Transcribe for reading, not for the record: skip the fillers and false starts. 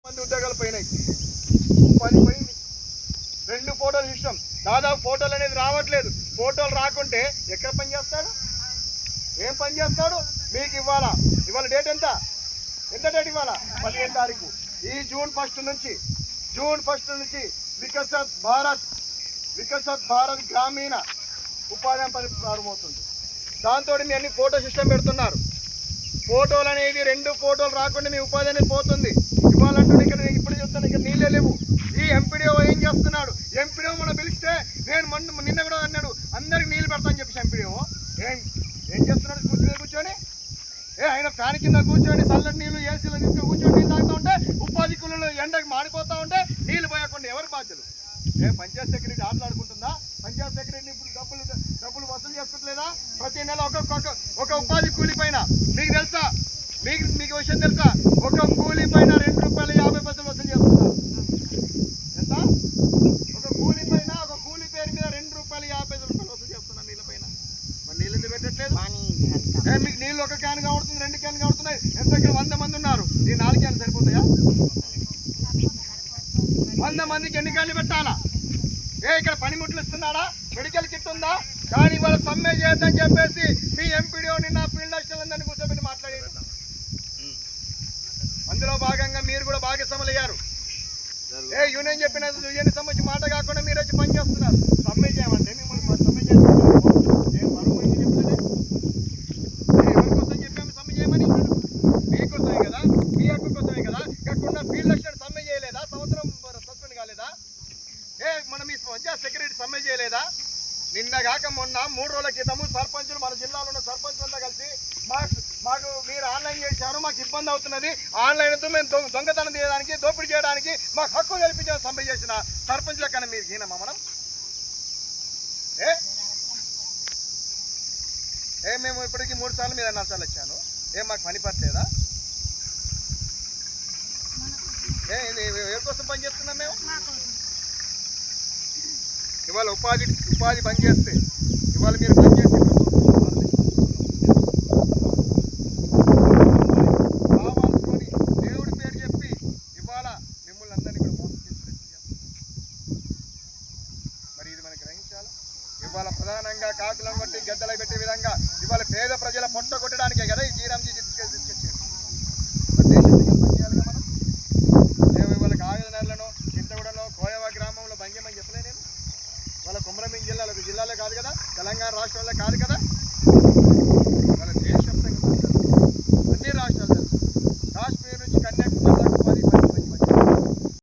మంది ఉద్యోగాలు పోయినాయి, ఉపాధి పోయింది. 2 ఫోటోలు ఇష్టం, దాదాపు ఫోటోలు అనేది రావట్లేదు. ఫోటోలు రాకుంటే ఎక్కడ పని చేస్తాడు, ఏం పని చేస్తాడు? మీకు ఇవాళ డేట్ ఎంత డేట్? ఇవాళ 15 తారీఖు. ఈ జూన్ 1 నుంచి వికసిత్ భారత్ గ్రామీణ ఉపాధి పని ప్రారంభమవుతుంది. దాంతో మీ అన్ని ఫోటో సిస్టమ్ పెడుతున్నారు. ఫోటోలు అనేది 2 ఫోటోలు రాకుండా మీ ఉపాధి అనేది పోతుంది. ఇవ్వాలంటూ ఇక్కడ ఇప్పుడు చెప్తాను, ఇక్కడ నీళ్ళే లేవు. ఈ ఎంపీడీఓ ఏం చేస్తున్నాడు? ఎంపీడీఓ మనం పిలిస్తే నేను నిన్న కూడా అన్నాడు అందరికి నీళ్ళు పెడతాను చెప్పేసి ఎంపీడీఓ ఏం చేస్తున్నాడు? కూర్చొని ఆయన ఫ్యాన్ కింద కూర్చొని చల్లటి నీళ్ళు ఏసీలో తీసుకొని కూర్చొని నీళ్ళు తాగుతూ ఉంటే ఉపాధి కూలీలు ఎండకు మాడిపోతూ ఉంటే నీళ్ళు పోయకుండా ఎవరు బాధ్యులు? పంచాయత్ సెక్రటరీ ఆటలాడుకుంటుందా? పంచాయత్ సెక్రటరీ ఇప్పుడు డబ్బులు వసూలు చేసుకుంటలేదా? ప్రతి నెల ఒక ఉపాధి కూలి పైన మీకు తెలుసా, మీకు విషయం తెలుసా? ఒక కూలి పైన ₹2.50 వసూలు చేస్తున్నారు. ఎంత? ఒక కూలి పేరు మీద ₹2.50 వసూలు చేస్తున్నారు నీళ్ళ పైన. మరి నీళ్ళు ఎందుకు పెట్టట్లేదు? మీకు నీళ్ళు 1 క్యాన్ కావడుతుంది, 2 క్యాన్ కావడుతున్నాయి. ఎంత? ఇక్కడ 100 మంది ఉన్నారు, ఈ 4 క్యాన్లు సరిపోతాయా? 100 మందికి ఎన్ని క్యాన్లు పెట్టాలా? ఇక్కడ పనిముట్లు ఇస్తున్నాడా? మెడికల్ కిట్ ఉందా? కానీ ఇవాళ సమ్మె చేయొద్దని చెప్పేసి మీ ఎంపీడీఓ నిన్న ఫీల్డ్ అసిస్టెంట్ కూర్చోబెట్టి మాట్లాడారు. అందులో భాగంగా మీరు కూడా భాగస్వాములు అయ్యారు. యూనియన్ చెప్పిన యూనియన్ సంబంధించి మాట కాకుండా మీరు వచ్చి పని చేస్తున్నారు. సమ్మె చేయమంటే మిమ్మల్ని సమ్మె చేయాలి. ఎవరికోసం చెప్పాము సమ్మె చేయమని? మీకోసమే కదా, మీ హక్కు కోసమే కదా. కాకుండా ఫీల్డ్ అసిస్టెంట్ సమ్మె చేయలేదా? సంవత్సరం సస్పెండ్ కాలేదా? మన మీ పంచాయత్ సెక్రటరీ సమ్మె చేయలేదా? నిన్న కాక మొన్న 3 రోజుల క్రితము సర్పంచులు, మన జిల్లాలో ఉన్న సర్పంచులంతా కలిసి మాకు మీరు ఆన్లైన్ చేశారు, మాకు ఇబ్బంది అవుతున్నది, ఆన్లైన్తో మేము దొంగతనం చేయడానికి, దోపిడీ చేయడానికి మాకు హక్కు కల్పించాలని సమ్మె చేసిన సర్పంచుల కన్నా మీరు హీనమా మనం? మేము ఇప్పటికీ 3 సార్లు మీద 4 సార్లు వచ్చాను. మాకు పని పట్టలేదా? ఎవరి కోసం పని చేస్తున్నాం మేము? ఇవాళ ఉపాధి బంద్ చేస్తే, ఇవాళ మీరు బంద్ చేస్తే కావాల్సుకొని దేవుడి పేరు చెప్పి ఇవాళ మిమ్మల్ని అందరినీ కూడా మోసం చేసి మరి ఇది మనకి గ్రహించాలి. ఇవాళ ప్రధానంగా కాకులం కొట్టి గద్దెలు పెట్టే విధంగా ఇవాళ పేద ప్రజల పొట్ట కొట్టడానికే కదా ఈ జీరాంజీ